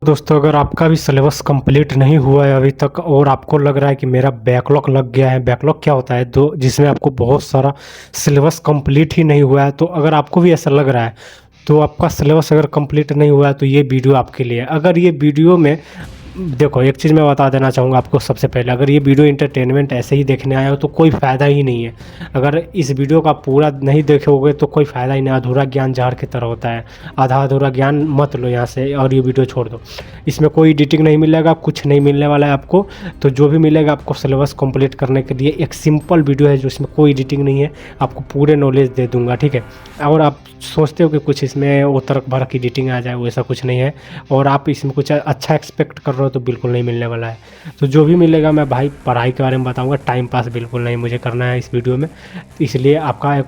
दोस्तों, अगर आपका भी सिलेबस कंप्लीट नहीं हुआ है अभी तक और आपको लग रहा है कि मेरा बैकलॉग लग गया है। बैकलॉग क्या होता है? दो जिसमें आपको बहुत सारा सिलेबस कंप्लीट ही नहीं हुआ है। तो अगर आपको भी ऐसा लग रहा है तो आपका सिलेबस अगर कंप्लीट नहीं हुआ है तो ये वीडियो आपके लिए है। अगर ये वीडियो में देखो, एक चीज़ मैं बता देना चाहूँगा आपको सबसे पहले, अगर ये वीडियो इंटरटेनमेंट ऐसे ही देखने आए हो तो कोई फ़ायदा ही नहीं है। अगर इस वीडियो का पूरा नहीं देखोगे तो कोई फ़ायदा ही नहीं। अधूरा ज्ञान जहर की तरह होता है। आधा अधूरा ज्ञान मत लो यहाँ से और ये वीडियो छोड़ दो। इसमें कोई एडिटिंग नहीं मिलेगा, कुछ नहीं मिलने वाला है आपको। तो जो भी मिलेगा आपको सिलेबस कंप्लीट करने के लिए एक सिंपल वीडियो है जो इसमें कोई एडिटिंग नहीं है, आपको पूरे नॉलेज दे दूँगा, ठीक है। और आप सोचते हो कि कुछ इसमें वो तरक भरक एडिटिंग आ जाए, वैसा कुछ नहीं है। और आप इसमें कुछ अच्छा एक्सपेक्ट कर रहे हो तो बिल्कुल नहीं मिलने वाला है। तो जो भी मिलेगा मैं भाई पढ़ाई के बारे में बताऊँगा, टाइम पास बिल्कुल नहीं मुझे करना है इस वीडियो में। इसलिए आपका एक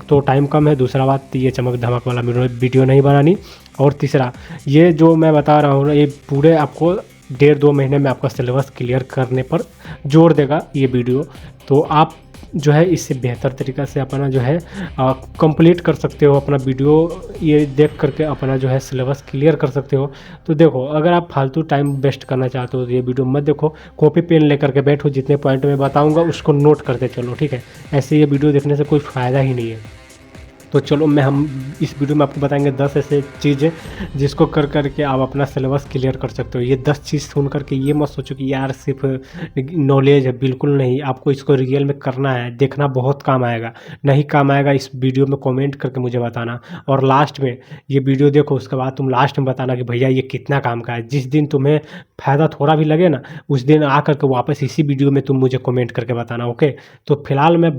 तो टाइम कम है, दूसरा बात ये चमक धमक वाला वीडियो नहीं बनानी। और तीसरा, ये जो मैं बता रहा हूँ ना, ये पूरे आपको 1.5-2 महीने में आपका सिलेबस क्लियर करने पर जोर देगा ये वीडियो। तो आप जो है इससे बेहतर तरीक़ा से अपना जो है कंप्लीट कर सकते हो अपना वीडियो। ये देख करके अपना जो है सिलेबस क्लियर कर सकते हो। तो देखो, अगर आप फालतू टाइम वेस्ट करना चाहते हो तो ये वीडियो मत देखो। कॉपी पेन लेकर के बैठो, जितने पॉइंट मैं बताऊंगा उसको नोट करते चलो, ठीक है। ऐसे ये वीडियो देखने से कोई फ़ायदा ही नहीं है। तो चलो हम इस वीडियो में आपको बताएंगे 10 ऐसे चीज़ें जिसको कर कर के आप अपना सिलेबस क्लियर कर सकते हो। ये 10 चीज़ सुन कर के ये मत सोचो कि यार सिर्फ नॉलेज है, बिल्कुल नहीं। आपको इसको रियल में करना है, देखना बहुत काम आएगा। नहीं काम आएगा इस वीडियो में कमेंट करके मुझे बताना। और लास्ट में ये वीडियो देखो, उसके बाद तुम लास्ट में बताना कि भैया ये कितना काम का है। जिस दिन तुम्हें फ़ायदा थोड़ा भी लगे ना, उस दिन आ करके वापस इसी वीडियो में तुम मुझे कमेंट करके बताना, ओके। तो फिलहाल मैं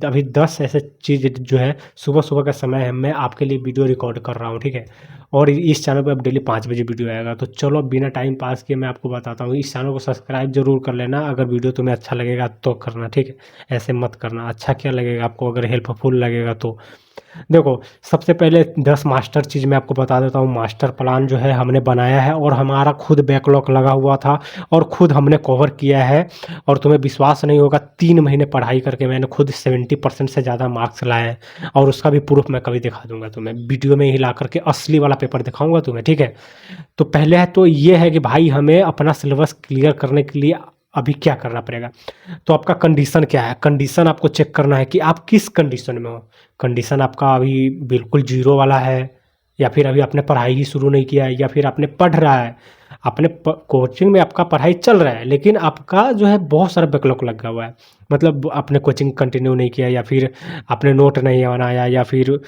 अभी 10 ऐसे चीज़ जो है, सुबह सुबह का समय है, मैं आपके लिए वीडियो रिकॉर्ड कर रहा हूँ, ठीक है। और इस चैनल पे अब डेली 5 बजे वीडियो आएगा। तो चलो बिना टाइम पास किए मैं आपको बताता हूँ। इस चैनल को सब्सक्राइब जरूर कर लेना, अगर वीडियो तुम्हें अच्छा लगेगा तो करना, ठीक है। ऐसे मत करना। अच्छा क्या लगेगा आपको, अगर हेल्पफुल लगेगा तो। देखो, सबसे पहले 10 मास्टर चीज़ मैं आपको बता देता हूँ। मास्टर प्लान जो है हमने बनाया है और हमारा खुद बैकलॉग लगा हुआ था और खुद हमने कवर किया है। और तुम्हें विश्वास नहीं होगा, 3 महीने पढ़ाई करके मैंने खुद 70% से ज़्यादा मार्क्स लाए हैं। और उसका भी प्रूफ मैं कभी दिखा दूंगा तुम्हें, वीडियो में ही ला करके असली वाला पेपर दिखाऊंगा तुम्हें, ठीक है। तो पहले है तो ये है कि भाई हमें अपना सिलेबस क्लियर करने के लिए अभी क्या करना पड़ेगा। तो आपका कंडीशन क्या है? कंडीशन आपको चेक करना है कि आप किस कंडीशन में हो। कंडीशन आपका अभी बिल्कुल जीरो वाला है, या फिर अभी आपने पढ़ाई ही शुरू नहीं किया है, या फिर आपने पढ़ रहा है, अपने कोचिंग में आपका पढ़ाई चल रहा है लेकिन आपका जो है बहुत सारा बैकलॉग लगा हुआ है। मतलब आपने कोचिंग कंटिन्यू नहीं किया, या फिर आपने नोट नहीं बनाया, या फिर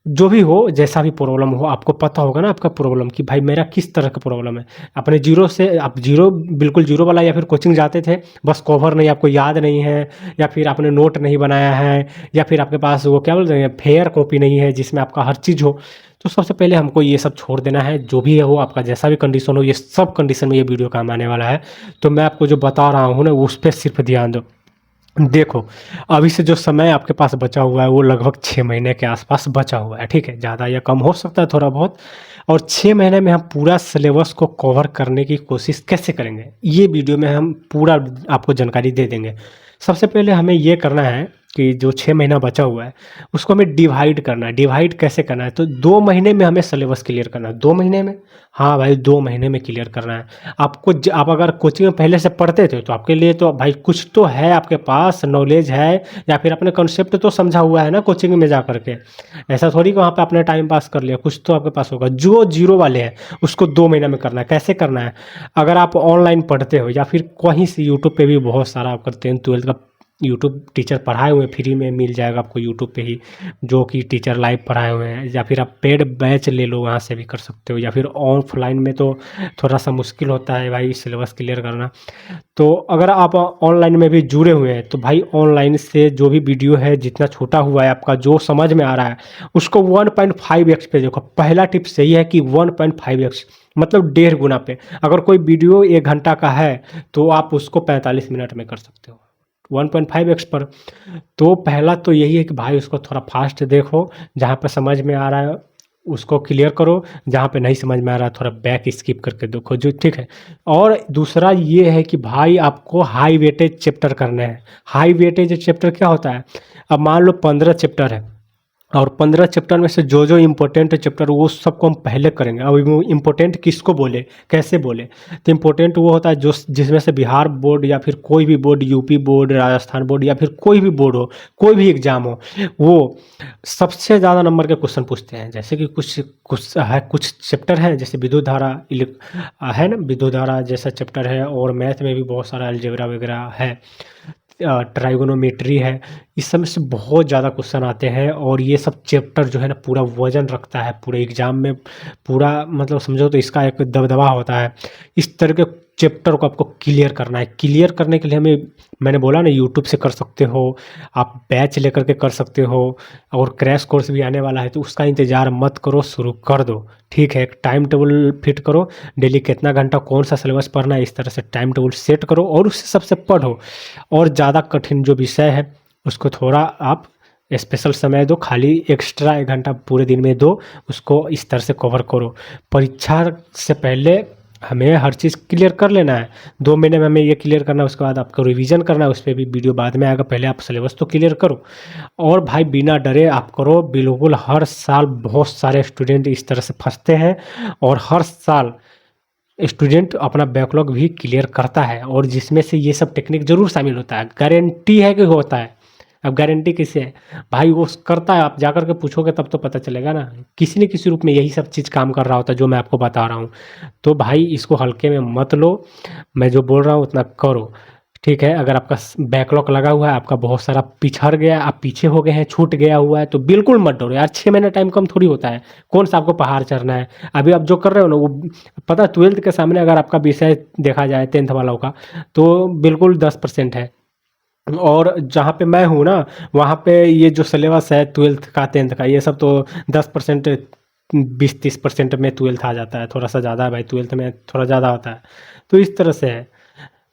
जो भी हो, जैसा भी प्रॉब्लम हो, आपको पता होगा ना आपका प्रॉब्लम कि भाई मेरा किस तरह का प्रॉब्लम है। अपने जीरो से आप जीरो, बिल्कुल जीरो वाला, या फिर कोचिंग जाते थे बस कवर नहीं, आपको याद नहीं है, या फिर आपने नोट नहीं बनाया है, या फिर आपके पास वो क्या बोलते हैं फेयर कॉपी नहीं है जिसमें आपका हर चीज़ हो। तो सबसे पहले हमको ये सब छोड़ देना है। जो भी है हो, आपका जैसा भी कंडीशन हो, ये सब कंडीशन में ये वीडियो काम आने वाला है। तो मैं आपको जो बता रहा हूँ ना, उस पर सिर्फ ध्यान दो। देखो, अभी से जो समय आपके पास बचा हुआ है वो लगभग 6 महीने के आसपास बचा हुआ है, ठीक है। ज़्यादा या कम हो सकता है थोड़ा बहुत। और 6 महीने में हम पूरा सिलेबस को कवर करने की कोशिश कैसे करेंगे, ये वीडियो में हम पूरा आपको जानकारी दे देंगे। सबसे पहले हमें ये करना है कि जो 6 महीना बचा हुआ है उसको हमें डिवाइड करना है। डिवाइड कैसे करना है? तो 2 महीने में हमें सिलेबस क्लियर करना है। 2 महीने में, हाँ भाई 2 महीने में क्लियर करना है आपको। आप अगर कोचिंग में पहले से पढ़ते थे तो आपके लिए तो भाई कुछ तो है, आपके पास नॉलेज है, या फिर अपने कॉन्सेप्ट तो समझा हुआ है ना कोचिंग में जा करके। ऐसा थोड़ी कि वहाँ पे आपने टाइम पास कर लिया, कुछ तो आपके पास होगा। जो जीरो वाले हैं उसको 2 महीने में करना है। कैसे करना है? अगर आप ऑनलाइन पढ़ते हो या फिर कहीं से, यूट्यूब पे भी बहुत सारा आपका 10th-12th का यूट्यूब टीचर पढ़ाए हुए फ्री में मिल जाएगा आपको यूट्यूब पे ही, जो कि टीचर लाइव पढ़ाए हुए हैं। या फिर आप पेड बैच ले लो, वहाँ से भी कर सकते हो। या फिर ऑफलाइन में तो थोड़ा सा मुश्किल होता है भाई सिलेबस क्लियर करना। तो अगर आप ऑनलाइन में भी जुड़े हुए हैं तो भाई ऑनलाइन से जो भी वीडियो है, जितना छोटा हुआ है आपका, जो समझ में आ रहा है उसको 1.5x पे देखो। पहला टिप्स यही है कि 1.5x मतलब 1.5 गुना पे। अगर कोई वीडियो 1 घंटा का है तो आप उसको 45 मिनट में कर सकते हो 1.5x पर। तो पहला तो यही है कि भाई उसको थोड़ा फास्ट देखो, जहाँ पे समझ में आ रहा है उसको क्लियर करो, जहाँ पे नहीं समझ में आ रहा है थोड़ा बैक स्किप करके देखो, जो ठीक है। और दूसरा ये है कि भाई आपको हाई वेटेज चैप्टर करने हैं। हाई वेटेज चैप्टर क्या होता है? अब मान लो 15 चैप्टर है, और 15 चैप्टर में से जो जो इम्पोर्टेंट चैप्टर वो सबको हम पहले करेंगे। अब वो इम्पोर्टेंट किसको बोले, कैसे बोले, तो इम्पोर्टेंट वो होता है जो जिसमें से बिहार बोर्ड या फिर कोई भी board, UP board, Rajasthan board या फिर कोई भी बोर्ड हो, कोई भी एग्जाम हो, वो सबसे ज़्यादा नंबर के क्वेश्चन पूछते हैं। जैसे कि कुछ चैप्टर हैं, जैसे विद्युत धारा है ना, विद्युत धारा जैसा चैप्टर है, और मैथ में भी बहुत सारा अलजेब्रा वगैरह है, ट्राइगोनोमेट्री है, इस सब में से बहुत ज़्यादा क्वेश्चन आते हैं। और ये सब चैप्टर जो है ना पूरा वजन रखता है पूरे एग्जाम में, पूरा मतलब समझो तो इसका एक दबदबा होता है। इस तरह के चैप्टर को आपको क्लियर करना है। क्लियर करने के लिए हमें, मैंने बोला ना, यूट्यूब से कर सकते हो, आप बैच लेकर के कर सकते हो, और क्रैश कोर्स भी आने वाला है, तो उसका इंतज़ार मत करो, शुरू कर दो। ठीक है, एक टाइम टेबल फिट करो, डेली कितना घंटा कौन सा सिलेबस पढ़ना है, इस तरह से टाइम टेबल सेट करो और उससे सबसे पढ़ो। और ज़्यादा कठिन जो विषय है उसको थोड़ा आप स्पेशल समय दो, खाली एक्स्ट्रा 1 घंटा पूरे दिन में दो, उसको इस तरह से कवर करो। परीक्षा से पहले हमें हर चीज़ क्लियर कर लेना है। 2 महीने में हमें ये क्लियर करना है, उसके बाद आपको रिवीजन करना है, उस पर भी वीडियो बाद में आएगा, पहले आप सिलेबस तो क्लियर करो। और भाई बिना डरे आप करो, बिल्कुल। हर साल बहुत सारे स्टूडेंट इस तरह से फंसते हैं, और हर साल स्टूडेंट अपना बैकलॉग भी क्लियर करता है, और जिसमें से ये सब टेक्निक जरूर शामिल होता है, गारंटी है कि होता है। अब गारंटी किससे है भाई, वो करता है, आप जाकर के पूछोगे तब तो पता चलेगा ना। किसी न किसी रूप में यही सब चीज़ काम कर रहा होता है जो मैं आपको बता रहा हूँ। तो भाई इसको हल्के में मत लो, मैं जो बोल रहा हूँ उतना करो। ठीक है, अगर आपका बैकलॉग लगा हुआ है, आपका बहुत सारा पिछड़ गया, आप पीछे हो गए हैं, छूट गया हुआ है, तो बिल्कुल मत डरो यार। 6 महीने टाइम कम थोड़ी होता है, कौन सा आपको पहाड़ चढ़ना है। अभी आप जो कर रहे हो ना वो पता, 12th के सामने अगर आपका विषय देखा जाए 10th वालों का, तो बिल्कुल 10% है। और जहाँ पे मैं हूँ ना, वहाँ पे ये जो सिलेबस है 12th का 10th का, ये सब तो 10%, 20-30% में 12th आ जाता है। थोड़ा सा ज़्यादा है भाई, 12th में थोड़ा ज़्यादा होता है, तो इस तरह से है।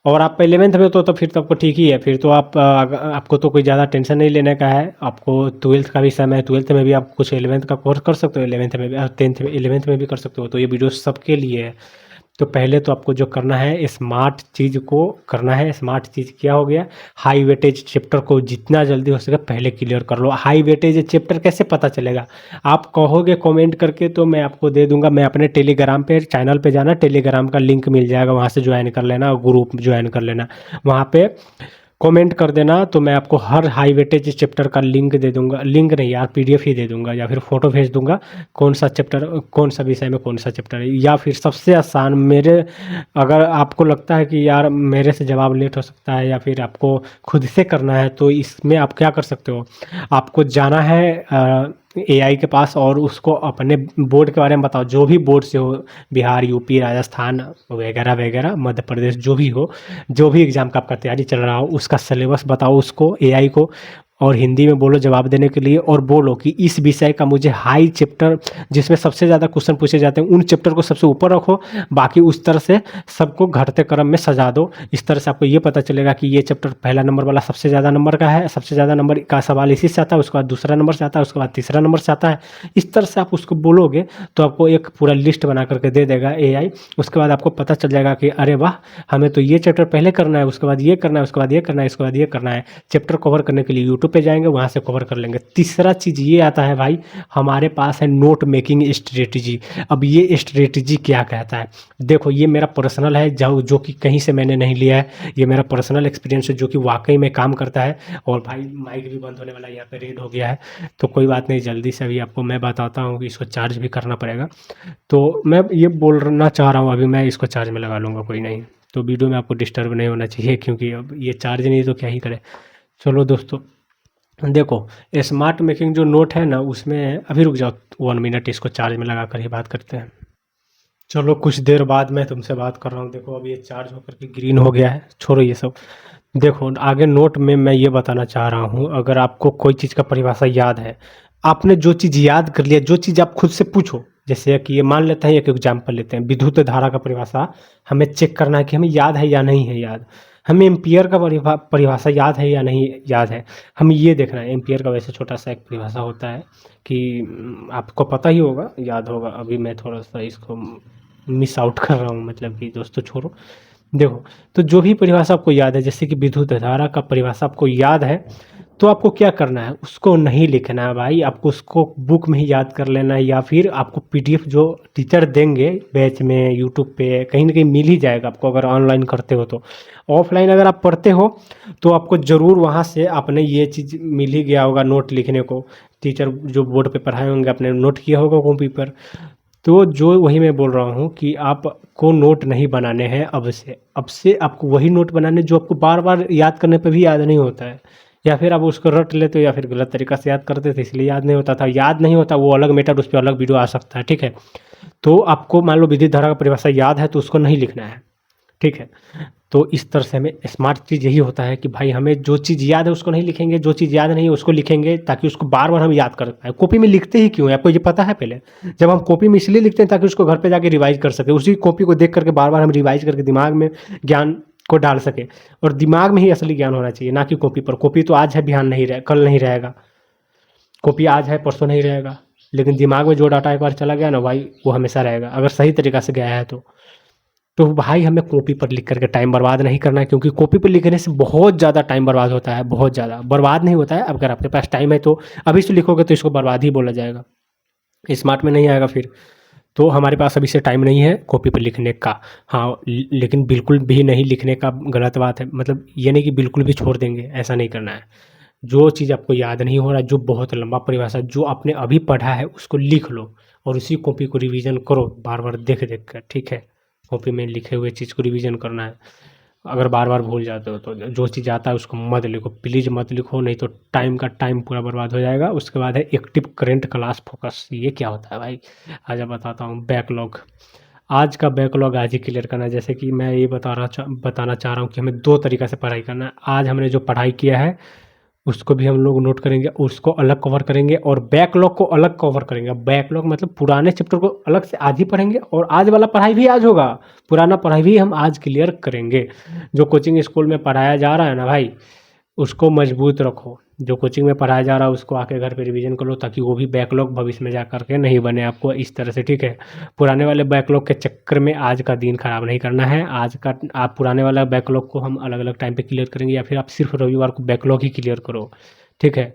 और आप 11th में तो फिर तो आपको ठीक ही है, फिर तो आपको तो कोई ज़्यादा टेंशन नहीं लेने का है। आपको 12th का भी समय है, 12th में भी आप कुछ 11th का कोर्स कर सकते हो, 11th में भी, 10th में, 11th में भी कर सकते हो। तो ये वीडियो सबके लिए है। तो पहले तो आपको जो करना है, स्मार्ट चीज़ को करना है। स्मार्ट चीज़ क्या हो गया, हाई वेटेज चैप्टर को जितना जल्दी हो सके पहले क्लियर कर लो। हाई वेटेज चैप्टर कैसे पता चलेगा, आप कहोगे कमेंट करके तो मैं आपको दे दूंगा। मैं अपने टेलीग्राम पे, चैनल पे जाना, टेलीग्राम का लिंक मिल जाएगा, वहाँ से ज्वाइन कर लेना, ग्रुप ज्वाइन कर लेना। वहाँ पे कमेंट कर देना, तो मैं आपको हर हाई वेटेज चैप्टर का लिंक दे दूंगा। लिंक नहीं यार, पीडीएफ ही दे दूंगा, या फिर फोटो भेज दूंगा, कौन सा चैप्टर, कौन सा विषय में कौन सा चैप्टर है। या फिर सबसे आसान मेरे, अगर आपको लगता है कि यार मेरे से जवाब लेट हो सकता है, या फिर आपको खुद से करना है, तो इसमें आप क्या कर सकते हो, आपको जाना है एआई के पास, और उसको अपने बोर्ड के बारे में बताओ, जो भी बोर्ड से हो, बिहार, यूपी, राजस्थान वगैरह वगैरह, मध्य प्रदेश, जो भी हो, जो भी एग्ज़ाम का आपका तैयारी चल रहा हो, उसका सिलेबस बताओ उसको, एआई को, और हिंदी में बोलो जवाब देने के लिए, और बोलो कि इस विषय का मुझे हाई चैप्टर, जिसमें सबसे ज़्यादा क्वेश्चन पूछे जाते हैं, उन चैप्टर को सबसे ऊपर रखो, बाकी उस तरह से सबको घटते क्रम में सजा दो। इस तरह से आपको ये पता चलेगा कि ये चैप्टर पहला नंबर वाला सबसे ज़्यादा नंबर का है, सबसे ज़्यादा नंबर का सवाल इसी से आता है, उसके बाद दूसरा नंबर से आता है, उसके बाद तीसरा नंबर से आता है। इस तरह से आप उसको बोलोगे तो आपको एक पूरा लिस्ट बना करके दे देगा एआई। उसके बाद आपको पता चल जाएगा कि अरे वाह, हमें तो ये चैप्टर पहले करना है, उसके बाद ये करना है, उसके बाद ये करना है, उसके बाद ये करना है। चैप्टर कवर करने के लिए यूट्यूब पे जाएंगे, वहाँ से कवर कर लेंगे। तीसरा चीज़ ये आता है भाई, हमारे पास है नोट मेकिंग स्ट्रेटजी। अब ये स्ट्रेटजी क्या कहता है, देखो ये मेरा पर्सनल है, जो कि कहीं से मैंने नहीं लिया है, ये मेरा पर्सनल एक्सपीरियंस है जो कि वाकई में काम करता है। और भाई माइक भी बंद होने वाला है, यहाँ पे रेड हो गया है, तो कोई बात नहीं, जल्दी से अभी आपको मैं बताता हूँ कि इसको चार्ज भी करना पड़ेगा। तो मैं ये बोलना चाह रहा हूँ, अभी मैं इसको चार्ज में लगा लूँगा, कोई नहीं, तो वीडियो में आपको डिस्टर्ब नहीं होना चाहिए, क्योंकि अब ये चार्ज नहीं तो क्या ही करे। चलो दोस्तों, देखो स्मार्ट मेकिंग जो नोट है ना, उसमें अभी रुक जाओ 1 मिनट, इसको चार्ज में लगा कर ही बात करते हैं। चलो कुछ देर बाद मैं तुमसे बात कर रहा हूँ। देखो अभी ये चार्ज होकर के ग्रीन हो गया है, छोड़ो ये सब। देखो आगे नोट में मैं ये बताना चाह रहा हूँ, अगर आपको कोई चीज़ का परिभाषा याद है, आपने जो चीज़ याद कर लिया, जो चीज़ आप खुद से पूछो, जैसे कि ये मान लेते हैं, एक एग्जाम्पल लेते हैं, विद्युत धारा का परिभाषा हमें चेक करना है कि हमें याद है या नहीं है याद। हमें एम्पियर का परिभाषा याद है या नहीं याद है, हमें ये देखना है। एम्पियर का वैसे छोटा सा एक परिभाषा होता है कि आपको पता ही होगा, याद होगा। अभी मैं थोड़ा सा इसको मिस आउट कर रहा हूँ, मतलब कि दोस्तों छोड़ो। देखो, तो जो भी परिभाषा आपको याद है, जैसे कि विद्युत धारा का परिभाषा आपको याद है, तो आपको क्या करना है, उसको नहीं लिखना है भाई, आपको उसको बुक में ही याद कर लेना है, या फिर आपको पीडीएफ जो टीचर देंगे बैच में यूट्यूब पे कहीं ना कहीं मिल ही जाएगा आपको, अगर ऑनलाइन करते हो तो। ऑफलाइन अगर आप पढ़ते हो तो आपको ज़रूर वहाँ से आपने ये चीज़ मिल ही गया होगा नोट लिखने को, टीचर जो बोर्ड पे पढ़ाए होंगे आपने नोट किया होगा कॉपी पर। तो जो वही मैं बोल रहा हूँ कि आपको नोट नहीं बनाने हैं अब से आपको वही नोट बनाने जो आपको बार बार याद करने पे भी याद नहीं होता है, या फिर आप उसको रट लेते हो या फिर गलत तरीका से याद करते थे इसलिए याद नहीं होता था। याद नहीं होता वो अलग मैटर, उस पर अलग वीडियो आ सकता है, ठीक है। तो आपको मान लो विद्युत धारा का परिभाषा याद है तो उसको नहीं लिखना है, ठीक है। तो इस तरह से हमें स्मार्ट चीज़ यही होता है कि भाई हमें जो चीज़ याद है उसको नहीं लिखेंगे, जो चीज़ याद नहीं है उसको लिखेंगे, ताकि उसको बार बार हम याद कर पाए। कॉपी में लिखते ही क्यों है आपको ये पता है पहले? जब हम कॉपी में इसलिए लिखते हैं ताकि उसको घर पे जाके रिवाइज कर सके, उसी कॉपी को देख करके बार बार हम रिवाइज करके दिमाग में ज्ञान को डाल सके। और दिमाग में ही असली ज्ञान होना चाहिए, ना कि कॉपी पर। कॉपी तो आज है बिहान नहीं रहे, कल नहीं रहेगा। कॉपी आज है परसों नहीं रहेगा, लेकिन दिमाग में जो डाटा एक बार चला गया ना भाई, वो हमेशा रहेगा, अगर सही तरीका से गया है तो भाई हमें कॉपी पर लिख करके टाइम बर्बाद नहीं करना है, क्योंकि कॉपी पर लिखने से बहुत ज़्यादा टाइम बर्बाद होता है, बहुत ज़्यादा बर्बाद नहीं होता है। अगर आपके पास टाइम है तो अभी से लिखोगे तो इसको बर्बाद ही बोला जाएगा, स्मार्ट में नहीं आएगा फिर। तो हमारे पास अभी से टाइम नहीं है कॉपी पर लिखने का। हाँ, लेकिन बिल्कुल भी नहीं लिखने का गलत बात है, मतलब ये नहीं कि बिल्कुल भी छोड़ देंगे, ऐसा नहीं करना है। जो चीज़ आपको याद नहीं हो रहा, जो बहुत लंबा परिभाषा जो आपने अभी पढ़ा है उसको लिख लो, और उसी कॉपी को रिवीजन करो बार बार देख देख कर, ठीक है। कॉपी में लिखे हुए चीज़ को रिवीजन करना है। अगर बार बार भूल जाते हो तो जो चीज़ आता है उसको मत लिखो, प्लीज़ मत लिखो, नहीं तो टाइम पूरा बर्बाद हो जाएगा। उसके बाद है एक्टिव करेंट क्लास फोकस। ये क्या होता है भाई? आज मैं बताता हूँ। बैकलॉग, आज का बैकलॉग आज ही क्लियर करना है। जैसे कि मैं ये बताना चाह रहा हूँ कि हमें दो तरीक़ा से पढ़ाई करना है। आज हमने जो पढ़ाई किया है उसको भी हम लोग नोट करेंगे, उसको अलग कवर करेंगे, और बैकलॉग को अलग कवर करेंगे। बैकलॉग मतलब पुराने चैप्टर को अलग से आज ही पढ़ेंगे, और आज वाला पढ़ाई भी आज होगा, पुराना पढ़ाई भी हम आज क्लियर करेंगे। जो कोचिंग स्कूल में पढ़ाया जा रहा है ना भाई, उसको मजबूत रखो। जो कोचिंग में पढ़ाया जा रहा है उसको आके घर पे रिवीजन कर लो, ताकि वो भी बैकलॉग भविष्य में जा करके नहीं बने आपको इस तरह से, ठीक है। पुराने वाले बैकलॉग के चक्कर में आज का दिन खराब नहीं करना है। आज का आप पुराने वाला बैकलॉग को हम अलग अलग टाइम पे क्लियर करेंगे, या फिर आप सिर्फ रविवार को बैकलॉग ही क्लियर करो, ठीक है।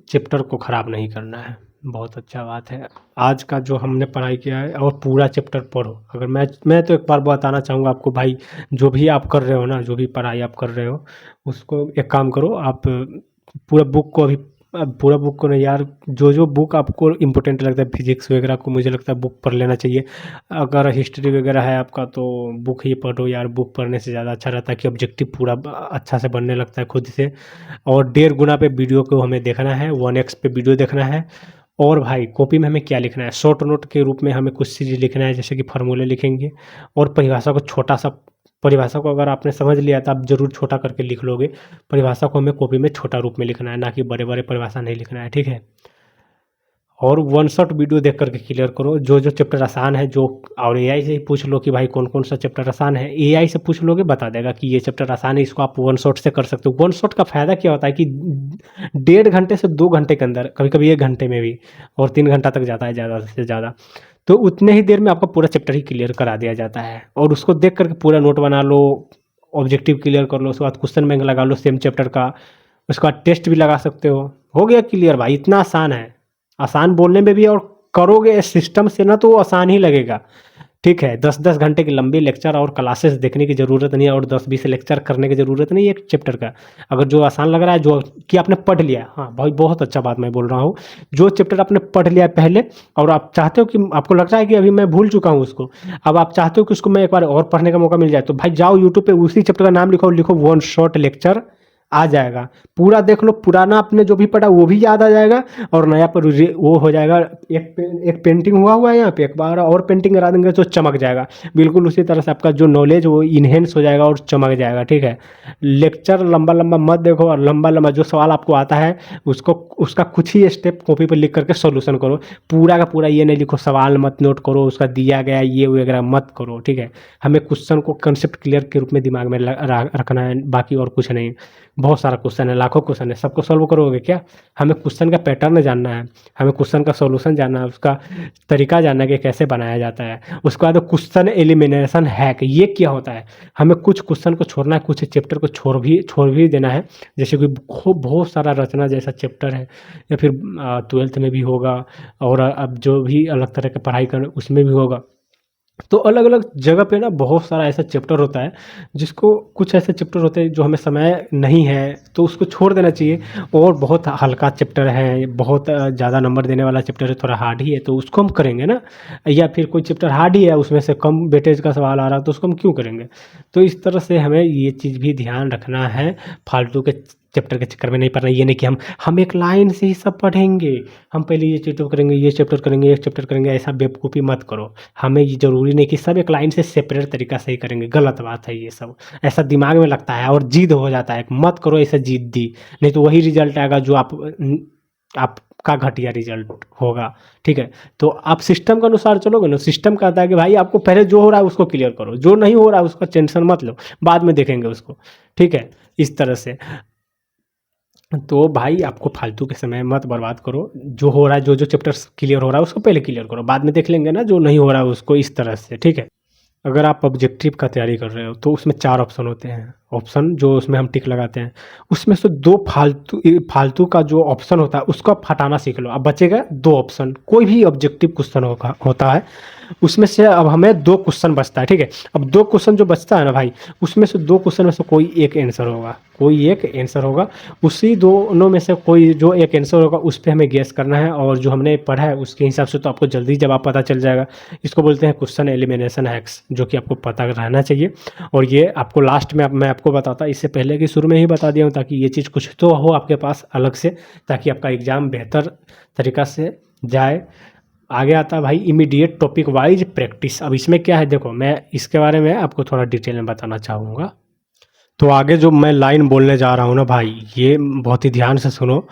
चैप्टर को ख़राब नहीं करना है, बहुत अच्छा बात है। आज का जो हमने पढ़ाई किया है और पूरा चैप्टर पढ़ो। अगर मैं तो एक बार बताना चाहूँगा आपको भाई, जो भी आप कर रहे हो ना, जो भी पढ़ाई आप कर रहे हो, उसको एक काम करो आप, पूरा बुक को अभी, पूरा बुक को नहीं यार, जो जो बुक आपको इम्पोर्टेंट लगता है, फिजिक्स वगैरह को मुझे लगता है बुक पढ़ लेना चाहिए। अगर हिस्ट्री वगैरह है आपका तो बुक ही पढ़ो यार, बुक पढ़ने से ज़्यादा अच्छा रहता है कि ऑब्जेक्टिव पूरा अच्छा से बनने लगता है खुद से। और 1.5 गुना पे वीडियो को हमें देखना है, 1x पे वीडियो देखना है। और भाई कॉपी में हमें क्या लिखना है, शॉर्ट नोट के रूप में हमें कुछ चीज़ लिखना है, जैसे कि फार्मूले लिखेंगे, और परिभाषा को छोटा सा, परिभाषा को अगर आपने समझ लिया तो आप ज़रूर छोटा करके लिख लोगे। परिभाषा को हमें कॉपी में छोटा रूप में लिखना है, ना कि बड़े बड़े परिभाषा नहीं लिखना है, ठीक है। और वन शॉट वीडियो देख करके क्लियर करो। जो जो चैप्टर आसान है, जो, और एआई से ही पूछ लो कि भाई कौन कौन सा चैप्टर आसान है। एआई से पूछ लोगे बता देगा कि ये चैप्टर आसान है, इसको आप वन शॉट से कर सकते हो। वन शॉट का फ़ायदा क्या होता है कि 1.5 घंटे से 2 घंटे के अंदर, कभी कभी 1 घंटे में भी, और 3 घंटा तक जाता है ज़्यादा से ज़्यादा, तो उतने ही देर में आपका पूरा चैप्टर ही क्लियर करा दिया जाता है। और उसको देख करके पूरा नोट बना लो, ऑब्जेक्टिव क्लियर कर लो, उसके बाद क्वेश्चन बैंक लगा लो सेम चैप्टर का, उसके बाद टेस्ट भी लगा सकते हो गया क्लियर भाई। इतना आसान है, आसान बोलने में भी, और करोगे सिस्टम से ना तो आसान ही लगेगा, ठीक है। 10-10 घंटे की लंबी लेक्चर और क्लासेस देखने की ज़रूरत नहीं है, और 10-20 लेक्चर करने की ज़रूरत नहीं है एक चैप्टर का। अगर जो आसान लग रहा है, जो कि आपने पढ़ लिया, हाँ भाई बहुत अच्छा बात मैं बोल रहा हूँ, जो चैप्टर आपने पढ़ लिया है पहले, और आप चाहते हो कि, आपको लग रहा है कि अभी मैं भूल चुका हूँ उसको, अब आप चाहते हो कि उसको मैं एक बार और पढ़ने का मौका मिल जाए, तो भाई जाओ यूट्यूब पे उसी चैप्टर का नाम लिखो वन शॉट लेक्चर, आ जाएगा। पूरा देख लो, पुराना आपने जो भी पढ़ा वो भी याद आ जाएगा, और नया पर वो हो जाएगा। एक पेंटिंग हुआ है यहाँ पे, एक बार और पेंटिंग करा देंगे तो चमक जाएगा। बिल्कुल उसी तरह से आपका जो नॉलेज वो इन्हेंस हो जाएगा और चमक जाएगा, ठीक है। लेक्चर लंबा लंबा मत देखो, और लंबा लंबा जो सवाल आपको आता है उसको, उसका कुछ ही स्टेप कॉपी पर लिख करके सोल्यूशन करो। पूरा का पूरा ये नहीं लिखो, सवाल मत नोट करो, उसका दिया गया ये वगैरह मत करो, ठीक है। हमें क्वेश्चन को कंसेप्ट क्लियर के रूप में दिमाग में रखना है, बाकी और कुछ नहीं। बहुत सारा क्वेश्चन है, लाखों क्वेश्चन है, सबको सॉल्व करोगे क्या? हमें क्वेश्चन का पैटर्न जानना है, हमें क्वेश्चन का सॉल्यूशन जानना है, उसका तरीका जानना है कि कैसे बनाया जाता है। उसके बाद क्वेश्चन एलिमिनेशन हैक, ये क्या होता है? हमें कुछ क्वेश्चन को छोड़ना है, कुछ चैप्टर को छोड़ भी देना है। जैसे कि खूब बहुत सारा रचना जैसा चैप्टर है, या फिर 12th में भी होगा, और अब जो भी अलग तरह का पढ़ाई कर उसमें भी होगा। तो अलग अलग जगह पे ना बहुत सारा ऐसा चैप्टर होता है, जिसको कुछ ऐसे चैप्टर होते हैं जो हमें समय नहीं है तो उसको छोड़ देना चाहिए। और बहुत हल्का चैप्टर है, बहुत ज़्यादा नंबर देने वाला चैप्टर है, थोड़ा हार्ड ही है, तो उसको हम करेंगे ना। या फिर कोई चैप्टर हार्ड ही है, उसमें से कम वेटेज का सवाल आ रहा है, तो उसको हम क्यों करेंगे? तो इस तरह से हमें ये चीज़ भी ध्यान रखना है, फालतू के चैप्टर के चक्कर में नहीं पढ़ना। ये नहीं कि हम एक लाइन से ही सब पढ़ेंगे, हम पहले ये चैप्टर करेंगे, ये चैप्टर करेंगे, ये चैप्टर करेंगे, ऐसा बेवकूफ़ी मत करो। हमें ये ज़रूरी नहीं कि सब एक लाइन से सेपरेट तरीका से ही करेंगे, गलत बात है ये सब। ऐसा दिमाग में लगता है और ज़िद हो जाता है, मत करो ऐसे ज़िद्दी, नहीं तो वही रिजल्ट आएगा जो आपका घटिया रिजल्ट होगा। ठीक है, तो आप सिस्टम के अनुसार चलोगे ना। सिस्टम कहता है कि भाई आपको पहले जो हो रहा है उसको क्लियर करो, जो नहीं हो रहा है उसका टेंशन मत लो, बाद में देखेंगे उसको। ठीक है, इस तरह से। तो भाई आपको फालतू के समय मत बर्बाद करो, जो हो रहा है, जो चैप्टर्स क्लियर हो रहा है उसको पहले क्लियर करो, बाद में देख लेंगे ना जो नहीं हो रहा है उसको, इस तरह से। ठीक है, अगर आप ऑब्जेक्टिव का तैयारी कर रहे हो तो उसमें 4 ऑप्शन होते हैं। ऑप्शन जो उसमें हम टिक लगाते हैं, उसमें से 2 फालतू का जो ऑप्शन होता है उसको आप हटाना सीख लो। अब बचेगा 2 ऑप्शन। कोई भी ऑब्जेक्टिव क्वेश्चन होता है, उसमें से अब हमें 2 क्वेश्चन बचता है। ठीक है, अब 2 क्वेश्चन जो बचता है ना भाई, उसमें से 2 क्वेश्चन में से कोई एक आंसर होगा, कोई एक आंसर होगा। उसी दोनों में से कोई जो एक आंसर होगा उस पे हमें गेस करना है, और जो हमने पढ़ा है उसके हिसाब से तो आपको जल्दी जवाब पता चल जाएगा। इसको बोलते हैं क्वेश्चन एलिमिनेशन हैक्स, जो कि आपको पता रहना चाहिए। और ये आपको लास्ट में मैं आपको बताता, इससे पहले कि शुरू में ही बता दिया हूँ, ताकि ये चीज़ कुछ तो हो आपके पास अलग से, ताकि आपका एग्ज़ाम बेहतर तरीक़ा से जाए। आगे आता है भाई इमीडिएट टॉपिक वाइज प्रैक्टिस। अब इसमें क्या है, देखो मैं इसके बारे में आपको थोड़ा डिटेल में बताना चाहूँगा। तो आगे जो मैं लाइन बोलने जा रहा हूँ ना भाई, ये बहुत ही ध्यान से सुनो।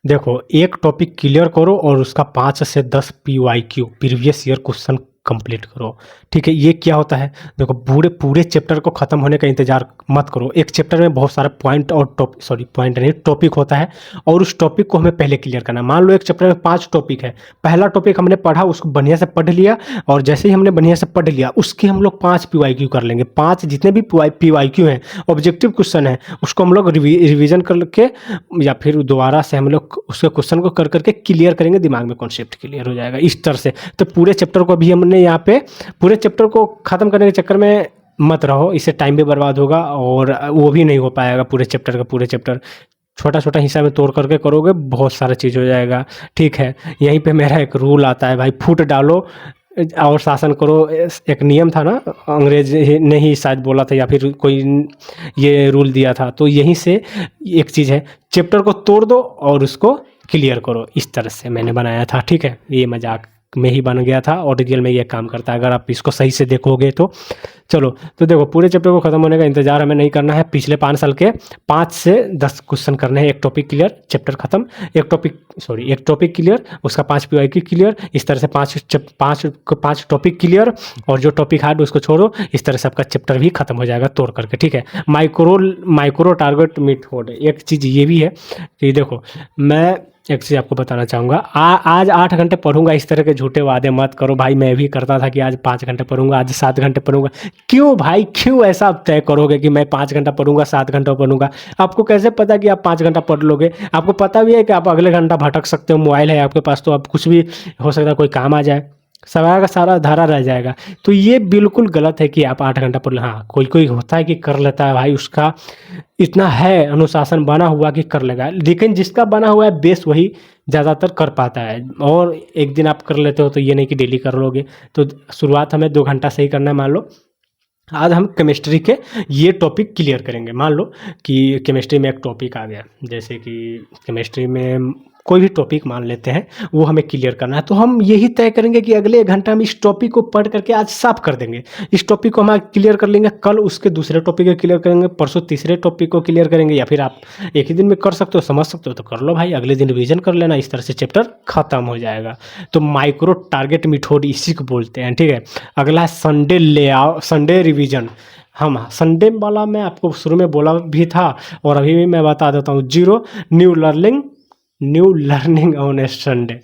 देखो, एक टॉपिक क्लियर करो और उसका 5 से 10 PYQ previous year question complete करो। ठीक है, ये क्या होता है? देखो, पूरे पूरे चैप्टर को ख़त्म होने का इंतजार मत करो। एक चैप्टर में बहुत सारा पॉइंट और पॉइंट नहीं, टॉपिक होता है, और उस टॉपिक को हमें पहले क्लियर करना है। मान लो एक चैप्टर में 5 टॉपिक है, पहला टॉपिक हमने पढ़ा, उसको बढ़िया से पढ़ लिया, और जैसे ही हमने बढ़िया से पढ़ लिया उसके हम लोग 5 PYQ कर लेंगे। 5 जितने भी PYQ हैं, ऑब्जेक्टिव क्वेश्चन है, उसको हम लोग रिवीजन करके या फिर दोबारा से हम लोग उसके क्वेश्चन को कर करके क्लियर करेंगे, दिमाग में कॉन्सेप्ट क्लियर हो जाएगा इस तरह से। तो पूरे चैप्टर को भी हमने यहाँ पे पूरे चैप्टर को ख़त्म करने के चक्कर में मत रहो, इससे टाइम भी बर्बाद होगा और वो भी नहीं हो पाएगा। पूरे चैप्टर का पूरे चैप्टर छोटा छोटा हिस्सा में तोड़ करके करोगे, बहुत सारा चीज़ हो जाएगा। ठीक है, यहीं पे मेरा एक रूल आता है भाई, फूट डालो और शासन करो। एक नियम था ना, अंग्रेज ने ही शायद बोला था, या फिर कोई ये रूल दिया था। तो यहीं से एक चीज़ है, चैप्टर को तोड़ दो और उसको क्लियर करो। इस तरह से मैंने बनाया था। ठीक है, ये मजाक में ही बन गया था और रियल में ये काम करता है अगर आप इसको सही से देखोगे तो। चलो, तो देखो, पूरे चैप्टर को ख़त्म होने का इंतजार हमें नहीं करना है। पिछले 5 साल के 5 से 10 क्वेश्चन करने हैं, एक टॉपिक क्लियर, चैप्टर खत्म, एक टॉपिक क्लियर, उसका 5 PYQ क्लियर। इस तरह से 5 टॉपिक क्लियर, और जो टॉपिक हार्ड उसको छोड़ो। इस तरह से आपका चैप्टर भी खत्म हो जाएगा तोड़ करके। ठीक है, माइक्रो टारगेट मेथड, एक चीज़ ये भी है कि देखो, मैं एक चीज़ आपको बताना चाहूँगा। आज 8 घंटे पढ़ूंगा, इस तरह के झूठे वादे मत करो भाई। मैं भी करता था कि आज 5 घंटे पढ़ूंगा, आज 7 घंटे पढ़ूंगा। क्यों भाई, क्यों ऐसा तय करोगे कि मैं 5 घंटा पढ़ूंगा, 7 घंटा पढ़ूंगा? आपको कैसे पता कि आप 5 घंटा पढ़ लोगे? आपको पता भी है कि आप अगले घंटा भटक सकते हो, मोबाइल है आपके पास, तो आप कुछ भी हो सकता है, कोई काम आ जाए, सारा का सारा धारा रह जाएगा। तो ये बिल्कुल गलत है कि आप 8 घंटा पढ़। हाँ, कोई कोई होता है कि कर लेता है भाई, उसका इतना है अनुशासन बना हुआ कि कर लेगा, लेकिन जिसका बना हुआ है बेस वही ज़्यादातर कर पाता है। और एक दिन आप कर लेते हो तो ये नहीं कि डेली कर लोगे। तो शुरुआत हमें 2 घंटा से ही करना है। मान लो आज हम केमिस्ट्री के ये टॉपिक क्लियर करेंगे। मान लो कि केमिस्ट्री में एक टॉपिक आ गया, जैसे कि केमिस्ट्री में कोई भी टॉपिक मान लेते हैं, वो हमें क्लियर करना है। तो हम यही तय करेंगे कि अगले 1 घंटा में इस टॉपिक को पढ़ करके आज साफ कर देंगे। इस टॉपिक को हम क्लियर कर लेंगे, कल उसके दूसरे टॉपिक को क्लियर करेंगे, परसों तीसरे टॉपिक को क्लियर करेंगे। या फिर आप एक ही दिन में कर सकते हो, समझ सकते हो तो कर लो भाई, अगले दिन रिवीजन कर लेना। इस तरह से चैप्टर खत्म हो जाएगा। तो माइक्रो टारगेट मेथड इसी को बोलते हैं। ठीक है, अगला है संडे रिवीजन। संडे वाला मैं आपको शुरू में बोला भी था और अभी भी मैं बता देता हूँ, 0 न्यू लर्निंग ऑन संडे।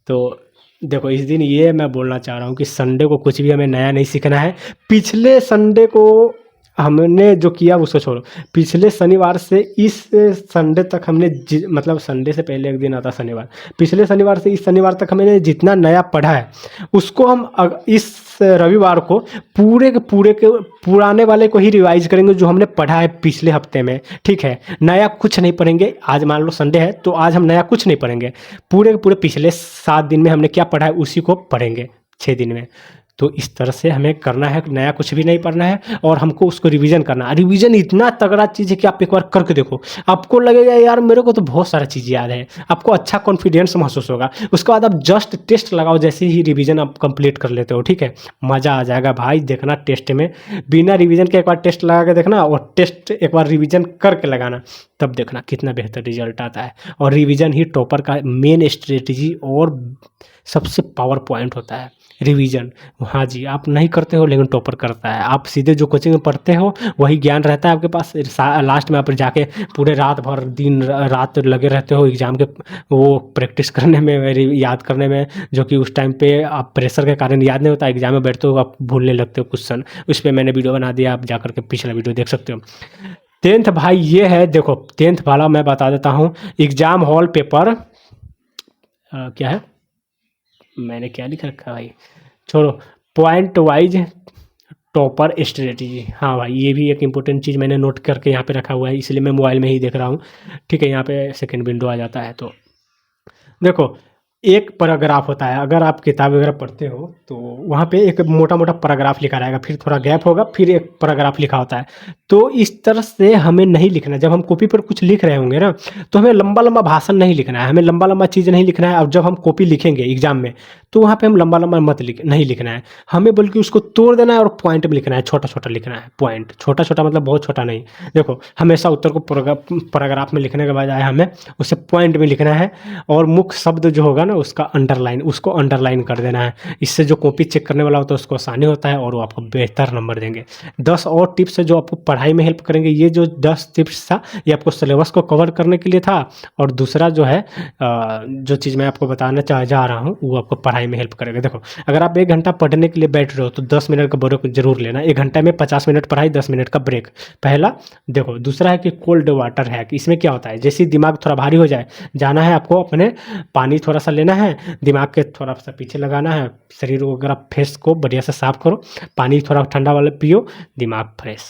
तो देखो इस दिन ये मैं बोलना चाह रहा हूँ कि संडे को कुछ भी हमें नया नहीं सीखना है। पिछले संडे को हमने जो किया उसको छोड़ो, पिछले शनिवार से इस संडे तक हमने मतलब संडे से पहले एक दिन आता शनिवार, पिछले शनिवार से इस शनिवार तक हमने जितना नया पढ़ा है उसको हम इस रविवार को पूरे के पुराने वाले को ही रिवाइज करेंगे जो हमने पढ़ा है पिछले हफ्ते में। ठीक है, नया कुछ नहीं पढ़ेंगे। आज मान लो संडे है तो आज हम नया कुछ नहीं पढ़ेंगे, पूरे के पूरे पिछले 7 दिन में हमने क्या पढ़ा है उसी को पढ़ेंगे 6 दिन में। तो इस तरह से हमें करना है, नया कुछ भी नहीं पढ़ना है और हमको उसको रिवीजन करना है। रिवीजन इतना तगड़ा चीज़ है कि आप एक बार करके देखो, आपको लगेगा यार मेरे को तो बहुत सारा चीज़ याद है, आपको अच्छा कॉन्फिडेंस महसूस होगा। उसके बाद आप जस्ट टेस्ट लगाओ, जैसे ही रिवीजन आप कंप्लीट कर लेते हो, ठीक है, मज़ा आ जाएगा भाई। देखना टेस्ट में बिना रिवीजन के एक बार टेस्ट लगा के देखना और टेस्ट एक बार रिवीजन करके लगाना, तब देखना कितना बेहतर रिजल्ट आता है। और रिवीजन ही टॉपर का मेन स्ट्रेटजी और सबसे पावर पॉइंट होता है रिवीजन। हाँ जी, आप नहीं करते हो लेकिन टॉपर करता है। आप सीधे जो कोचिंग में पढ़ते हो वही ज्ञान रहता है आपके पास, लास्ट में आप जाके पूरे रात भर दिन रात लगे रहते हो एग्जाम के वो प्रैक्टिस करने में, याद करने में, जो कि उस टाइम पे आप प्रेशर के कारण याद नहीं होता। एग्जाम में बैठते हो आप भूलने लगते हो क्वेश्चन। उस पर मैंने वीडियो बना दिया, आप जाकर के पिछला वीडियो देख सकते हो। 10th भाई ये है, देखो 10th वाला मैं बता देता हूँ। एग्जाम हॉल पेपर क्या है, मैंने क्या लिख रखा है भाई, छोड़ो। पॉइंट वाइज टॉपर स्ट्रेटजी, हाँ भाई ये भी एक इंपॉर्टेंट चीज़ मैंने नोट करके यहाँ पे रखा हुआ है, इसलिए मैं मोबाइल में ही देख रहा हूँ। ठीक है, यहाँ पे सेकंड विंडो आ जाता है। तो देखो एक पैराग्राफ होता है, अगर आप किताब वगैरह पढ़ते हो तो वहाँ पे एक मोटा मोटा पैराग्राफ लिखा रहेगा, फिर थोड़ा गैप होगा, फिर एक पैराग्राफ लिखा होता है। तो इस तरह से हमें नहीं लिखना। जब हम कॉपी पर कुछ लिख रहे होंगे ना तो हमें लंबा लंबा भाषण नहीं लिखना है, हमें लंबा लंबा चीज़ नहीं लिखना है। अब जब हम कॉपी लिखेंगे एग्जाम में तो वहाँ पे हम लंबा लंबा नहीं लिखना है हमें, बल्कि उसको तोड़ देना है और पॉइंट में लिखना है, छोटा छोटा लिखना है। पॉइंट छोटा छोटा मतलब बहुत छोटा नहीं। देखो हमेशा उत्तर को पैराग्राफ में लिखने के बजाय हमें उसे पॉइंट में लिखना है और मुख्य शब्द जो होगा ना उसको अंडरलाइन कर देना है। इससे जो कॉपी चेक करने वाला होता है उसको आसानी होता है और वो आपको बेहतर नंबर देंगे। 10 और टिप्स है जो आपको पढ़ाई में हेल्प करेंगे। ये जो 10 टिप्स था ये आपको सिलेबस को कवर करने के लिए था, और दूसरा जो है जो चीज़ मैं आपको बताना जा रहा हूँ वो आपको पढ़ाई में हेल्प करेगा। देखो अगर आप 1 घंटा पढ़ने के लिए बैठ रहे हो तो 10 मिनट का ब्रेक जरूर लेना। 1 घंटे में 50 मिनट पढ़ाई, 10 मिनट का ब्रेक, पहला। देखो दूसरा है कि कोल्ड वाटर है, कि इसमें क्या होता है, जैसे ही दिमाग थोड़ा भारी हो जाए, जाना है आपको अपने पानी थोड़ा सा लेना है, दिमाग के थोड़ा सा पीछे लगाना है, शरीर वगैरह फेस को बढ़िया से साफ करो, पानी थोड़ा ठंडा वाला पियो, दिमाग फ्रेश।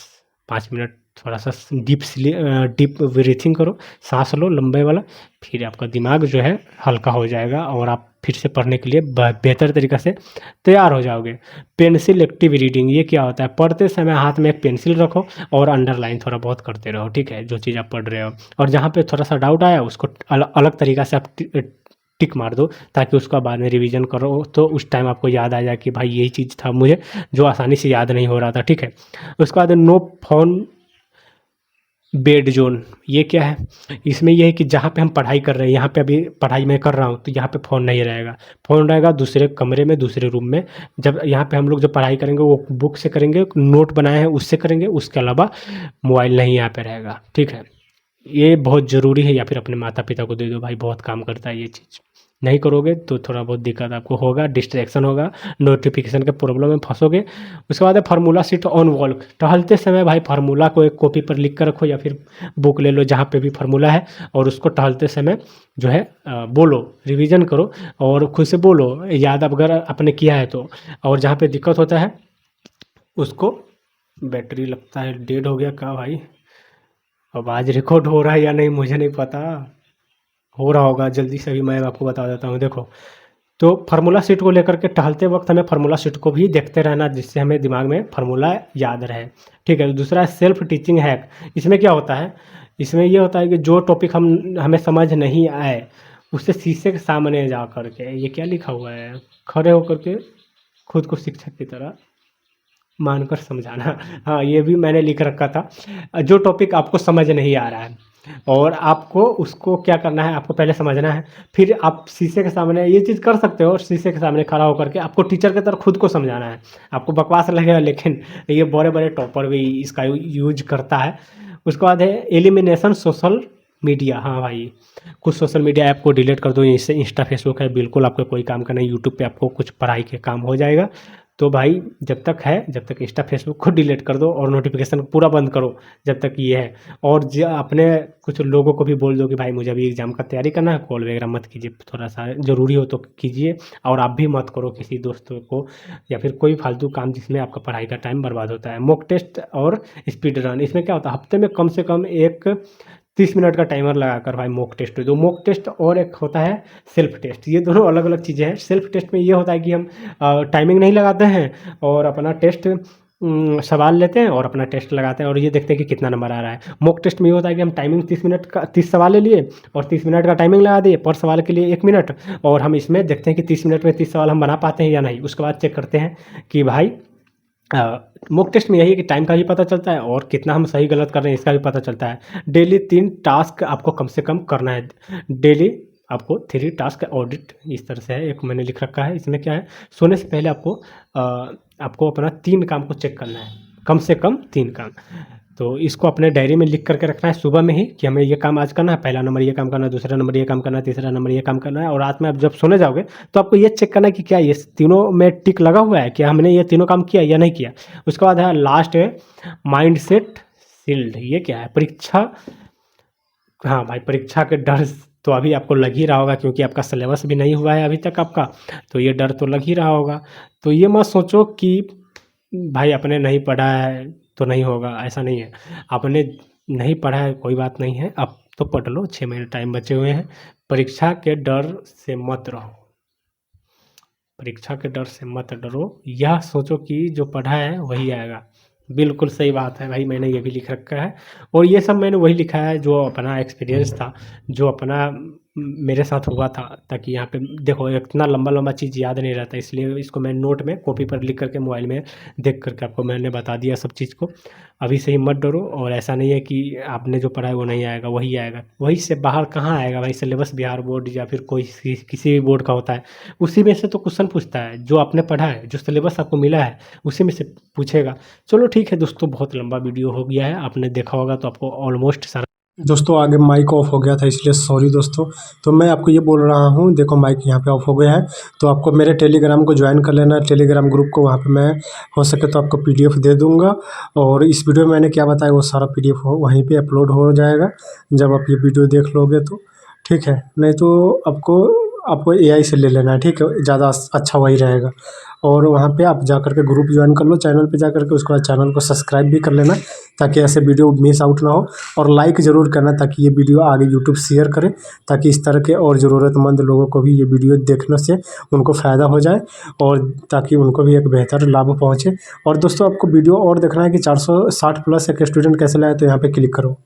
5 मिनट थोड़ा सा डीप ब्रीथिंग करो, सांस लो लंबे वाला, फिर आपका दिमाग जो है हल्का हो जाएगा और आप फिर से पढ़ने के लिए बेहतर तरीक़े से तैयार हो जाओगे। पेंसिल एक्टिव रीडिंग, ये क्या होता है, पढ़ते समय हाथ में एक पेंसिल रखो और अंडरलाइन थोड़ा बहुत करते रहो, ठीक है, जो चीज़ आप पढ़ रहे हो। और जहाँ पे थोड़ा सा डाउट आया उसको अलग तरीक़ा से आप टिक मार दो, ताकि उसका बाद में रिवीजन करो तो उस टाइम आपको याद आ जाए कि भाई यही चीज़ था मुझे जो आसानी से याद नहीं हो रहा था, ठीक है। उसके बाद नो फोन बेड जोन, ये क्या है, इसमें ये है कि जहाँ पे हम पढ़ाई कर रहे हैं, यहाँ पे अभी पढ़ाई मैं कर रहा हूँ तो यहाँ पे फ़ोन नहीं रहेगा, फ़ोन रहेगा दूसरे कमरे में, दूसरे रूम में। जब यहाँ पे हम लोग जो पढ़ाई करेंगे वो बुक से करेंगे, नोट बनाए हैं उससे करेंगे, उसके अलावा मोबाइल नहीं यहाँ पे रहेगा, ठीक है। ये बहुत ज़रूरी है, या फिर अपने माता पिता को दे दो भाई, बहुत काम करता है ये चीज़। नहीं करोगे तो थोड़ा बहुत दिक्कत आपको होगा, डिस्ट्रैक्शन होगा, नोटिफिकेशन के प्रॉब्लम में फंसोगे। उसके बाद है फार्मूला शीट ऑन वॉल, टहलते समय भाई फार्मूला को एक कॉपी पर लिख कर रखो या फिर बुक ले लो जहाँ पे भी फार्मूला है, और उसको टहलते समय जो है बोलो, रिवीजन करो और खुद से बोलो, याद अगर आपने किया है तो। और जहाँ पे दिक्कत होता है उसको, बैटरी लगता है डेड हो गया का भाई, अब आज रिकॉर्ड हो रहा है या नहीं मुझे नहीं पता, हो रहा होगा, जल्दी से भी मैं आपको बता देता हूँ। देखो तो फार्मूला शीट को लेकर के टहलते वक्त हमें फार्मूला शीट को भी देखते रहना, जिससे हमें दिमाग में फार्मूला याद रहे, ठीक है। दूसरा है सेल्फ टीचिंग हैक, इसमें क्या होता है, इसमें ये होता है कि जो टॉपिक हमें समझ नहीं आए उससे शीशे के सामने जा कर के, ये क्या लिखा हुआ है, खड़े होकर के खुद को शिक्षक की तरह मानकर समझाना, हाँ ये भी मैंने लिख रखा था। जो टॉपिक आपको समझ नहीं आ रहा है और आपको उसको क्या करना है, आपको पहले समझना है, फिर आप शीशे के सामने ये चीज़ कर सकते हो, और शीशे के सामने खड़ा होकर के आपको टीचर की तरह खुद को समझाना है। आपको बकवास लगेगा, लेकिन ये बड़े-बड़े टॉपर भी इसका यूज़ करता है। उसके बाद है एलिमिनेशन सोशल मीडिया। हाँ भाई, कुछ सोशल मीडिया ऐप को डिलीट कर दो, जैसे इंस्टा, फेसबुक है, बिल्कुल आपको कोई काम का नहीं। यूट्यूब पे आपको कुछ पढ़ाई के काम हो जाएगा। तो भाई जब तक इंस्टा, फेसबुक को डिलीट कर दो और नोटिफिकेशन पूरा बंद करो, जब तक ये है। और अपने कुछ लोगों को भी बोल दो कि भाई मुझे अभी एग्ज़ाम का तैयारी करना है, कॉल वगैरह मत कीजिए, थोड़ा सा ज़रूरी हो तो कीजिए। और आप भी मत करो किसी दोस्तों को, या फिर कोई फालतू काम जिसमें आपका पढ़ाई का टाइम बर्बाद होता है। मॉक टेस्ट और स्पीड रन, इसमें क्या होता है, हफ्ते में कम से कम एक 30 मिनट का टाइमर लगाकर भाई मॉक टेस्ट दो। मॉक टेस्ट और एक होता है सेल्फ टेस्ट, ये दोनों अलग अलग चीज़ें हैं। सेल्फ टेस्ट में ये होता है कि हम टाइमिंग नहीं लगाते हैं और अपना टेस्ट सवाल लेते हैं और अपना टेस्ट लगाते हैं और ये देखते हैं कि कितना नंबर आ रहा है। मॉक टेस्ट में ये होता है कि हम टाइमिंग 30 मिनट का 30 सवाल ले लिए और 30 मिनट का टाइमिंग लगा दिए, पर सवाल के लिए 1 मिनट, और हम इसमें देखते हैं कि 30 मिनट में 30 सवाल हम बना पाते हैं या नहीं। उसके बाद चेक करते हैं कि भाई मॉक टेस्ट में यही है कि टाइम का भी पता चलता है और कितना हम सही गलत कर रहे हैं इसका भी पता चलता है। डेली 3 टास्क आपको कम से कम करना है। डेली आपको 3 टास्क ऑडिट, इस तरह से है, एक मैंने लिख रखा है। इसमें क्या है, सोने से पहले आपको अपना 3 काम को चेक करना है, कम से कम 3 काम। तो इसको अपने डायरी में लिख करके रखना है सुबह में ही कि हमें ये काम आज करना है, पहला नंबर ये काम करना है, दूसरा नंबर ये काम करना है, तीसरा नंबर ये काम करना है। और रात में आप जब सोने जाओगे तो आपको ये चेक करना है कि क्या ये तीनों में टिक लगा हुआ है, क्या हमने ये तीनों काम किया या नहीं किया। उसके बाद है लास्ट है माइंड सेट शील्ड। ये क्या है, परीक्षा। हाँ भाई, परीक्षा के डर तो अभी आपको लग ही रहा होगा, क्योंकि आपका सिलेबस भी नहीं हुआ है अभी तक आपका, तो ये डर तो लग ही रहा होगा। तो ये मत सोचो कि भाई अपने नहीं पढ़ा है तो नहीं होगा, ऐसा नहीं है। आपने नहीं पढ़ा है कोई बात नहीं है, अब तो पढ़ लो, 6 महीने टाइम बचे हुए हैं। परीक्षा के डर से मत रहो, परीक्षा के डर से मत डरो, यह सोचो कि जो पढ़ा है वही आएगा। बिल्कुल सही बात है भाई, मैंने ये भी लिख रखा है। और ये सब मैंने वही लिखा है जो अपना एक्सपीरियंस था, जो अपना मेरे साथ हुआ था। ताकि यहाँ पे देखो, इतना लंबा लंबा चीज़ याद नहीं रहता, इसलिए इसको मैं नोट में कॉपी पर लिख करके मोबाइल में देख करके आपको मैंने बता दिया सब चीज़ को। अभी से ही मत डरो, और ऐसा नहीं है कि आपने जो पढ़ा है वो नहीं आएगा, वही आएगा। वही से बाहर कहाँ आएगा भाई, सिलेबस बिहार बोर्ड या फिर कोई किसी भी बोर्ड का होता है, उसी में से तो क्वेश्चन पूछता है। जो आपने पढ़ा है, जो सिलेबस आपको मिला है, उसी में से पूछेगा। चलो ठीक है दोस्तों, बहुत लंबा वीडियो हो गया है, आपने देखा होगा तो आपको ऑलमोस्ट सारा। दोस्तों आगे माइक ऑफ हो गया था, इसलिए सॉरी दोस्तों। तो मैं आपको ये बोल रहा हूँ, देखो माइक यहाँ पे ऑफ हो गया है, तो आपको मेरे टेलीग्राम को ज्वाइन कर लेना है, टेलीग्राम ग्रुप को। वहाँ पे मैं हो सके तो आपको PDF दे दूँगा, और इस वीडियो में मैंने क्या बताया वो सारा PDF वहीं पे अपलोड हो जाएगा जब आप ये वीडियो देख लोगे तो, ठीक है। नहीं तो आपको AI से ले लेना है, ठीक है, ज़्यादा अच्छा वही रहेगा। और वहाँ पे आप जा कर के ग्रुप ज्वाइन कर लो, चैनल पे जा कर के, उसके बाद चैनल को सब्सक्राइब भी कर लेना, ताकि ऐसे वीडियो मिस आउट ना हो। और लाइक ज़रूर करना, ताकि ये वीडियो आगे यूट्यूब शेयर करे, ताकि इस तरह के और ज़रूरतमंद लोगों को भी ये वीडियो देखने से उनको फ़ायदा हो जाए, और ताकि उनको भी एक बेहतर लाभ पहुँचे। और दोस्तों आपको वीडियो और देखना है कि 460 प्लस एक स्टूडेंट कैसे लाए, तो यहाँ पर क्लिक करो।